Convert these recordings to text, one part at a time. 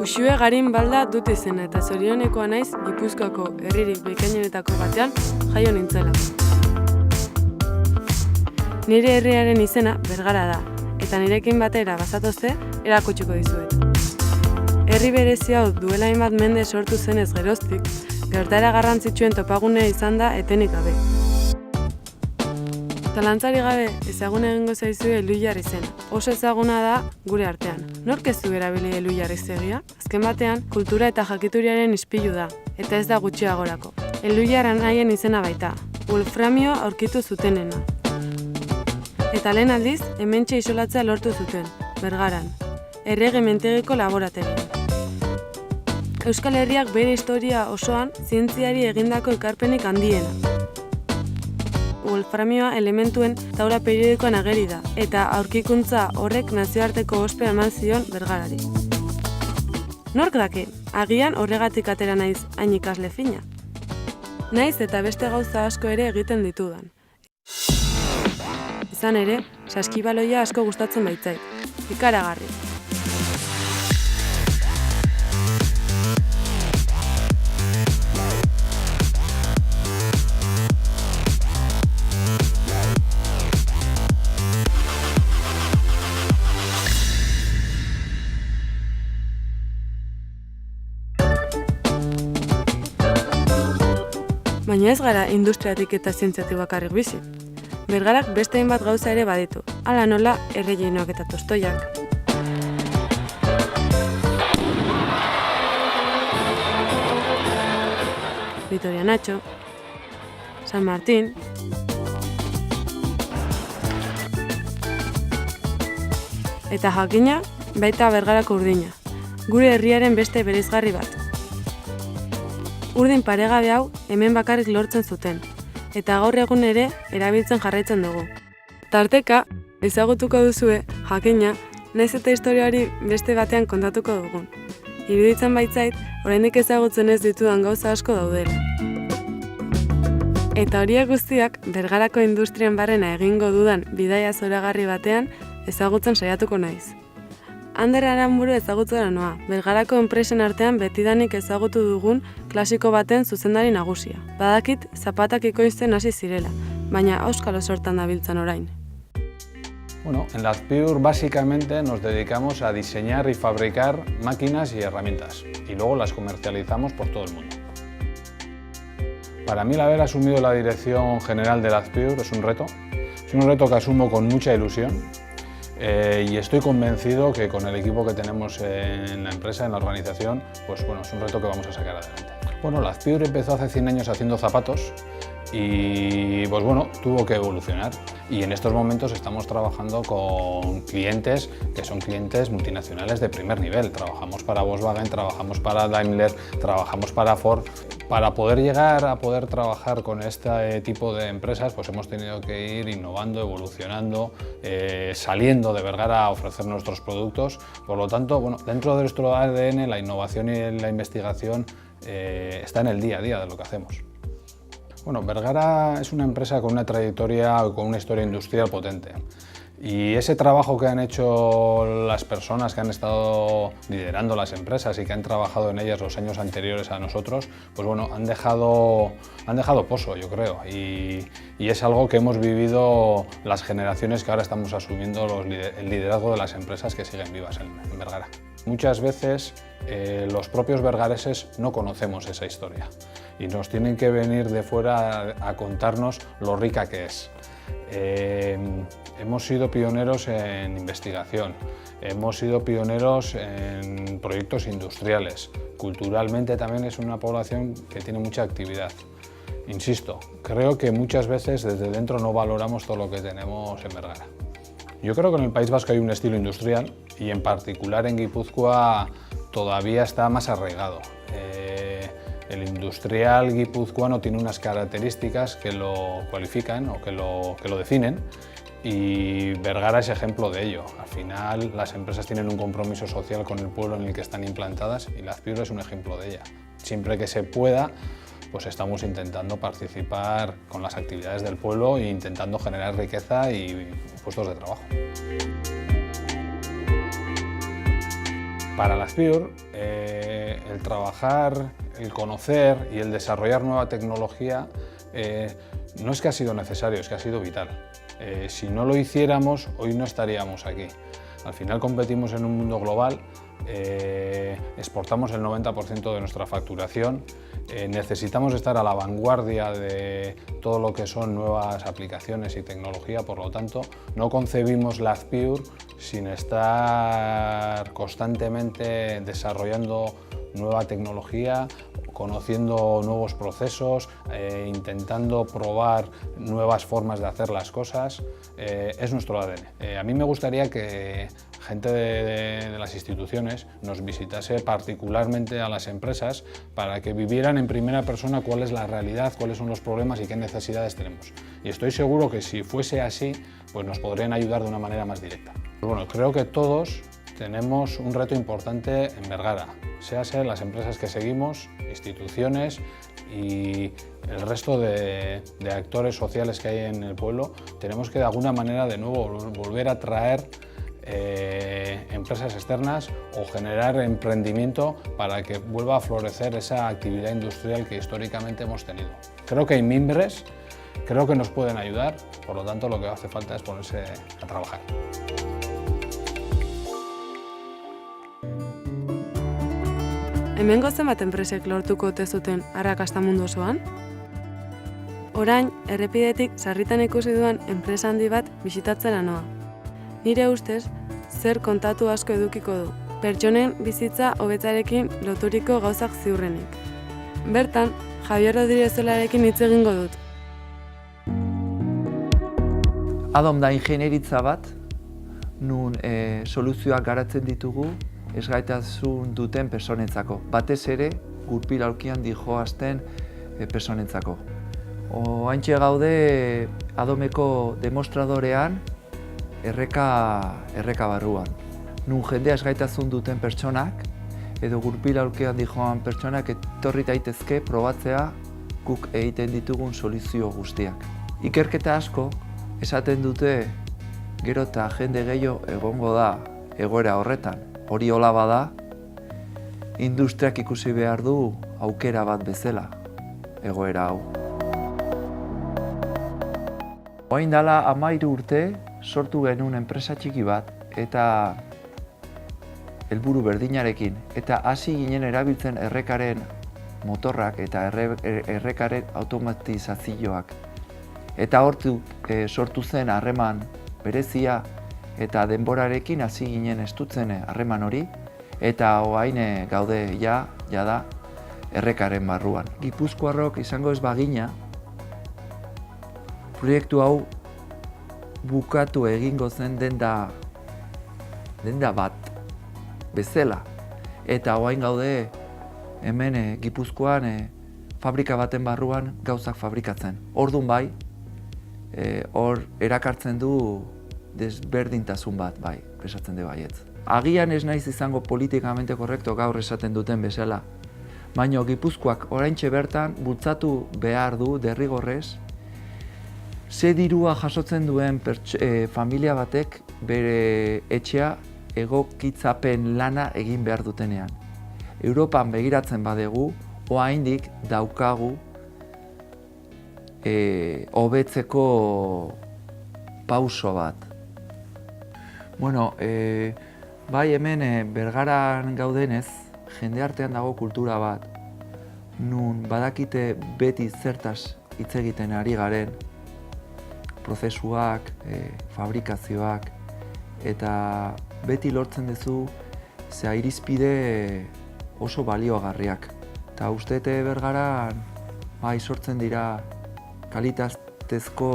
Uxue Garin Balda dut izena eta zorionekoa naiz Gipuzkoako herririk bikainenetako batean jaio nintzela. Nire herriaren izena Bergara da, eta nirekin batera bazatozte erakutsiko dizuet. Herri berezi hau duela hainbat mende sortu zenez geroztik, gertaera garrantzitsuen topagunea izan da etenik gabe. Zalantzari gabe ezagun egingo zaizue Elhuyar izena. Oso ezaguna da gure artean. Nork ez du erabili Elhuyar izegia? Azken batean, kultura eta jakituriaren ispilu da, eta ez da gutxiagorako. Elhuyar anaien izena baita, wolframioa aurkitu zutenena. Eta lehen aldiz, hementxe isolatzea lortu zuten, Bergaran, Errege Mentegiko laborategian. Euskal Herriak bere historia osoan zientziari egindako ekarpenik handiena. Wolframioa elementuen taula periodikoan ageri da, eta aurkikuntza horrek nazioarteko ospea eman zion Bergarari. Nork daki, agian horregatik atera naiz hain ikasle fina. Naiz eta beste gauza asko ere egiten ditudan. Izan ere, saskibaloia asko gustatzen baitzait. Ikaragarri. Baina ez gara industriatik eta zientziatik bakarrik bizi. Bergarak beste hainbat gauza ere baditu, hala nola errellenoak eta tostoiak. Vitoria Nacho, San Martín, eta jakina baita Bergarako urdina, gure herriaren beste bereizgarri bat. Urdin paregabe hau hemen bakarrik lortzen zuten, eta gaur egun ere erabiltzen jarraitzen dugu. Tarteka, ezagutuko duzue, jakina, nahiz eta historiari beste batean kontatuko dugun. Iruditzen baitzait, oraindik ezagutzen ez ditudan gauza asko daudela. Eta horiek guztiak, Bergarako industrian barrena egingo dudan bidaia zoragarri batean ezagutzen saiatuko naiz. Ander Aranburu ezagutzera noa, Bergarako enpresen artean betidanik ezagutu dugun klasiko baten zuzendari nagusia. Badakit, zapatak ikoizten hasi zirela, baina auskalo sortan dabiltzan orain. Bueno, en Lazpiur básicamente nos dedicamos a diseñar y fabricar máquinas y herramientas, y luego las comercializamos por todo el mundo. Para mí el haber asumido la dirección general de Lazpiur es un reto que asumo con mucha ilusión. Y estoy convencido que con el equipo que tenemos en la empresa, en la organización, pues bueno, es un reto que vamos a sacar adelante. Bueno, Lazpiur empezó hace 100 años haciendo zapatos y pues bueno, tuvo que evolucionar. Y en estos momentos estamos trabajando con clientes que son clientes multinacionales de primer nivel. Trabajamos para Volkswagen, trabajamos para Daimler, trabajamos para Ford. Para poder llegar a poder trabajar con este tipo de empresas, pues hemos tenido que ir innovando, evolucionando, saliendo de Bergara a ofrecer nuestros productos. Por lo tanto, bueno, dentro de nuestro ADN, la innovación y la investigación está en el día a día de lo que hacemos. Bueno, Bergara es una empresa con una trayectoria, con una historia industrial potente. Y ese trabajo que han hecho las personas que han estado liderando las empresas y que han trabajado en ellas los años anteriores a nosotros, pues bueno, han dejado pozo, yo creo, y es algo que hemos vivido las generaciones que ahora estamos asumiendo el liderazgo de las empresas que siguen vivas en Bergara. Muchas veces los propios bergareses no conocemos esa historia y nos tienen que venir de fuera a contarnos lo rica que es. Hemos sido pioneros en investigación, hemos sido pioneros en proyectos industriales. Culturalmente también es una población que tiene mucha actividad. Insisto, creo que muchas veces desde dentro no valoramos todo lo que tenemos en Bergara. Yo creo que en el País Vasco hay un estilo industrial y en particular en Guipúzcoa todavía está más arraigado. El industrial guipuzcoano tiene unas características que lo cualifican o que lo definen y Bergara es ejemplo de ello. Al final las empresas tienen un compromiso social con el pueblo en el que están implantadas y Lazpiur es un ejemplo de ella. Siempre que se pueda, pues estamos intentando participar con las actividades del pueblo e intentando generar riqueza y puestos de trabajo. Para la Spiur, el trabajar, el conocer y el desarrollar nueva tecnología no es que ha sido necesario, es que ha sido vital. Si no lo hiciéramos, hoy no estaríamos aquí. Al final competimos en un mundo global, exportamos el 90% de nuestra facturación, necesitamos estar a la vanguardia de todo lo que son nuevas aplicaciones y tecnología, por lo tanto, no concebimos la Spiur sin estar constantemente desarrollando nueva tecnología, conociendo nuevos procesos, intentando probar nuevas formas de hacer las cosas. Es nuestro ADN. A mí me gustaría que gente de las instituciones nos visitase particularmente a las empresas para que vivieran en primera persona cuál es la realidad, cuáles son los problemas y qué necesidades tenemos. Y estoy seguro que si fuese así, pues nos podrían ayudar de una manera más directa. Bueno, creo que todos tenemos un reto importante en Bergara, sean las empresas que seguimos, instituciones y el resto de actores sociales que hay en el pueblo. Tenemos que de alguna manera de nuevo volver a traer empresas externas o generar emprendimiento para que vuelva a florecer esa actividad industrial que históricamente hemos tenido. Creo que hay mimbres, creo que nos pueden ayudar, por lo tanto lo que hace falta es ponerse a trabajar. Hemengo zenbat enpresek lortuko ote zuten arrakasta mundu osoan? Orain, errepidetik sarritan ikusi duan enpresa handi bat bisitatzera noa. Nire ustez, zer kontatu asko edukiko du, pertsonen bizitza hobetzarekin loturiko gauzak ziurrenik. Bertan, Javier Rodríguez-Zolarekin hitz egingo dut. Adom da ingenieritza bat, nun soluzioak garatzen ditugu ezgaitasun duten personentzako. Batez ere, gurpil aulkian dijoazten personentzako. Oantxe gaude Adomeko demostradorean erreka barruan. Nun jendea ezgaitasun duten pertsonak edo gurpil aulkian dijoan pertsonak etorri daitezke probatzea guk egiten ditugun soluzio guztiak. Ikerketa asko esaten dute gero eta jende gehiago egongo da egoera horretan. Hori hola bada, industriak ikusi behar du aukera bat bezala, egoera hau. Orain dela 13 urte sortu genuen enpresa txiki bat eta helburu berdinarekin eta hasi ginen erabiltzen errekaren motorrak eta errekaren automatizazioak. Eta hortik sortu zen harreman berezia eta denborarekin hasi ginen estutzen harreman hori, eta orain gaude jada errekaren barruan. Gipuzkoarrok izango ez bagina, proiektu hau bukatu egingo zen denda bat bezala. Eta orain gaude hemen Gipuzkoan fabrika baten barruan gauzak fabrikatzen. Orduan bai, hor erakartzen du desberdintasun bat, bai, esatzen du baietz. Agian ez naiz izango politikamente korrekto gaur esaten duten bezala, baina Gipuzkoak oraintxe bertan bultzatu behar du derrigorrez ze dirua jasotzen duen familia batek bere etxea egokitzapen lana egin behar dutenean. Europan begiratzen badegu, oraindik daukagu hobetzeko pauso bat. Bueno, bai hemen Bergaran gaudenez, jende artean dago kultura bat, nun badakite beti zertaz hitz egiten ari garen, prozesuak, fabrikazioak, eta beti lortzen duzu ze irizpide oso baliogarriak. Eta ustete Bergaran bai sortzen dira kalitatezko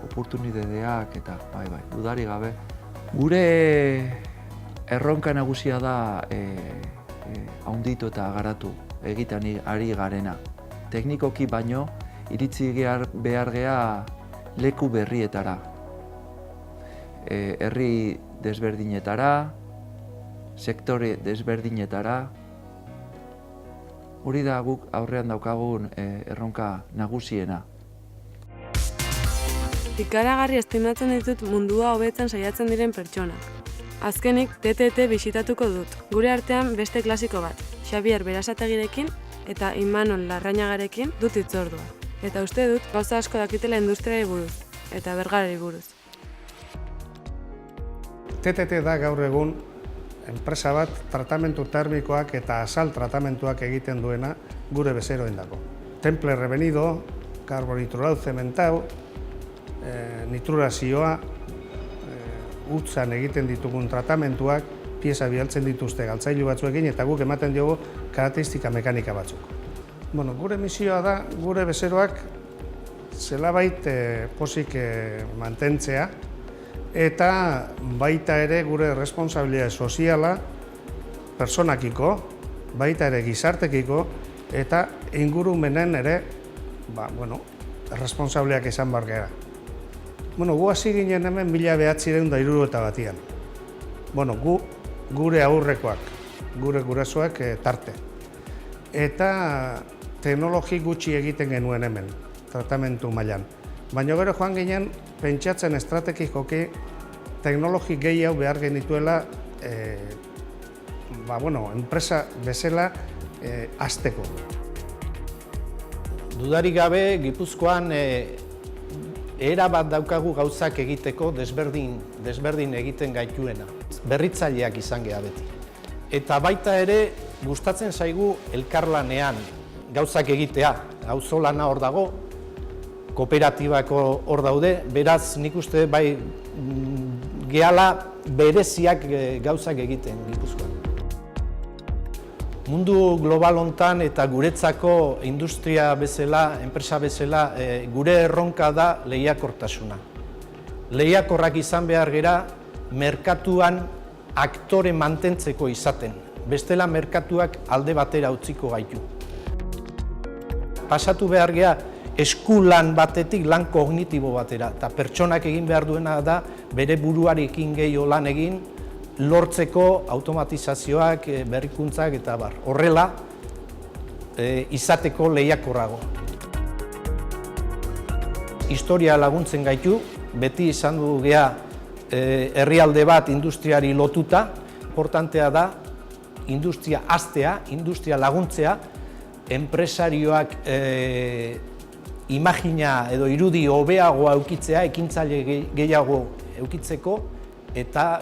oportunitateak eta bai, dudari gabe. Gure erronka nagusia da haunditu eta garatu egiten ari garena. Teknikoki baino, iritsi behar gea leku berrietara. Herri desberdinetara, sektore desberdinetara. Hori da guk aurrean daukagun erronka nagusiena. Ikaragarri estimatzen ditut mundua hobetzen saiatzen diren pertsonak. Azkenik, TTT bisitatuko dut. Gure artean beste klasiko bat, Xabier Berasategirekin eta Imanol Larrañagarekin dut hitzordua. Eta uste dut gauza asko dakitela industriari buruz, eta bergarari buruz. TTT da gaur egun enpresa bat tratamentu termikoak eta azal tratamentuak egiten duena gure bezeroendako. Temple revenido, karbonitrural zementau, nitrurazioa, utzan egiten ditugun tratamentuak, pieza bialtzen dituzte galtzailu batzuekin eta guk ematen diogu karakteristika mekanika batzuk. Gure misioa da, gure bezeroak zelabait pozik mantentzea eta baita ere gure responsabilitate soziala personakiko, baita ere gizartekiko eta ingurumenen ere responsableak izan behar gara. Gu hasi ginen hemen 1961. Gu gure aurrekoak, gure gurasoak tarte. Eta teknologi gutxi egiten genuen hemen, tratamentu mailan. Baina gero joan ginen pentsatzen estrategikoki teknologi gehiago behar genituela enpresa bezala hasteko. Dudarik gabe, Gipuzkoan era bat daukagu gauzak egiteko desberdin egiten gaituena. Berritzaileak izan geha beti. Eta baita ere, gustatzen zaigu elkarlanean gauzak egitea. Auzolana hor dago, kooperatibako hor daude, beraz nik uste bai gehala bereziak gauzak egiten Gipuzkoan. Mundu global hontan eta guretzako industria bezala, enpresa bezala, gure erronka da lehiakortasuna. Lehiakorrak izan behar gera, merkatuan aktore mantentzeko izaten. Bestela merkatuak alde batera utziko gaitu. Pasatu behar gera, eskulan batetik lan kognitibo batera. Eta pertsonak egin behar duena da, bere buruarekin gehiago lan egin, lortzeko automatizazioak, berrikuntzak eta bar. Horrela, izateko lehiakorrago. Historia laguntzen gaitu, beti izan du gea herrialde bat industriari lotuta. Importantea da, industria haztea, industria laguntzea, enpresarioak imagina edo irudi hobeagoa eukitzea, ekintzaile gehiago eukitzeko eta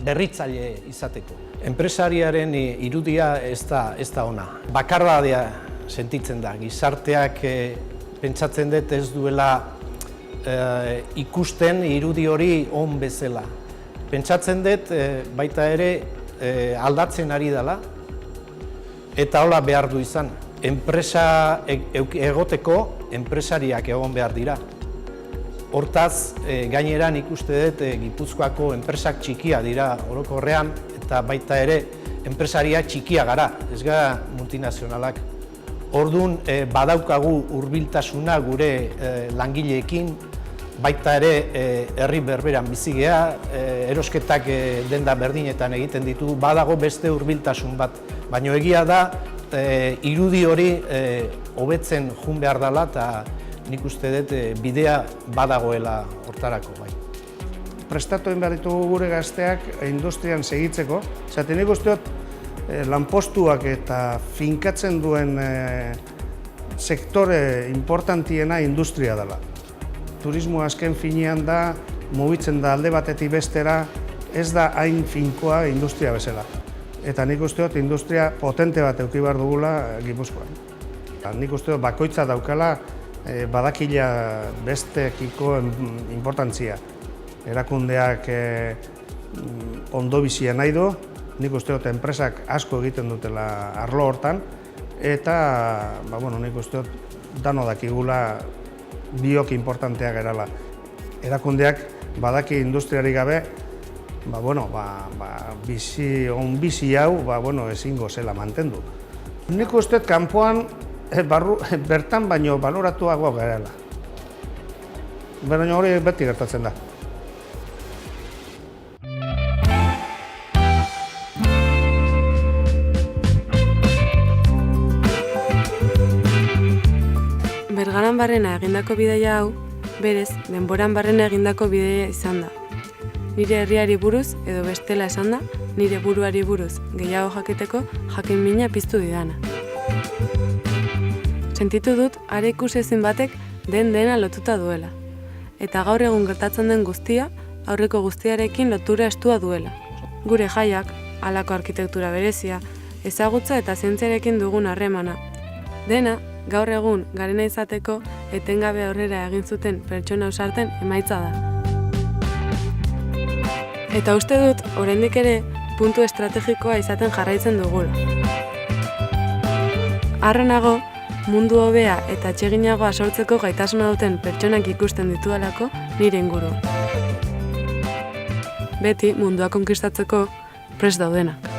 berritzaile izateko. Enpresariaren irudia ez da ona. Bakardadea sentitzen da. Gizarteak pentsatzen dut ez duela ikusten irudi hori on bezala. Pentsatzen dut baita ere aldatzen ari dela eta hola behar du izan. Enpresa egoteko enpresariak egon behar dira. Hortaz, gaineran ikuste dut Gipuzkoako enpresak txikia dira orokorrean eta baita ere enpresaria txikia gara, ez gara multinazionalak. Orduan, badaukagu hurbiltasuna gure langileekin, baita ere herri berberan bizi gea, erosketak denda berdinetan egiten ditu, badago beste hurbiltasun bat. Baina egia da, irudi hori hobetzen jun behar dela eta nik uste dut bidea badagoela hortarako bai. Prestatu egin behar ditugu gure gazteak industrian segitzeko. Zaten nik uste dut lanpostuak eta finkatzen duen sektore importantiena industria dela. Turismo azken finean da, mugitzen da alde batetik bestera, ez da hain finkoa industria bezala. Eta nik uste dut industria potente bat eduki behar dugula Gipuzkoan. Nik uste dut bakoitza daukala badakila bestekiko importantzia. Erakundeak ondo bizia nahi du, nik uste dut enpresak asko egiten dutela arlo hortan, eta nik uste dut dano dakigula biok importanteak erala. Erakundeak badaki industriari gabe, bizi hau ezingo zela mantendu. Nik uste dut kanpoan bertan baino baloratuagoa garela. Baina hori beti gertatzen da. Bergaran barrena egindako bidaia hau, berez, denboran barrena egindako bidaia izan da. nire herriari buruz edo bestela esanda, nire buruari buruz gehiago jakiteko jakin mina piztu didana. Sentitu dut are ikusezin batek dena lotuta duela. Eta gaur egun gertatzen den guztia, aurreko guztiarekin lotura estua duela. Gure jaiak, halako arkitektura berezia, ezagutza eta zientziarekin dugun harremana. Dena, gaur egun garena izateko etengabe aurrera egin zuten pertsona ausarten emaitza da. Eta uste dut, oraindik ere, puntu estrategikoa izaten jarraitzen dugula. Harro nago, mundu hobea eta atseginagoa sortzeko gaitasuna duten pertsonak ikusten ditudalako nire inguru. Beti mundua konkistatzeko prest daudenak.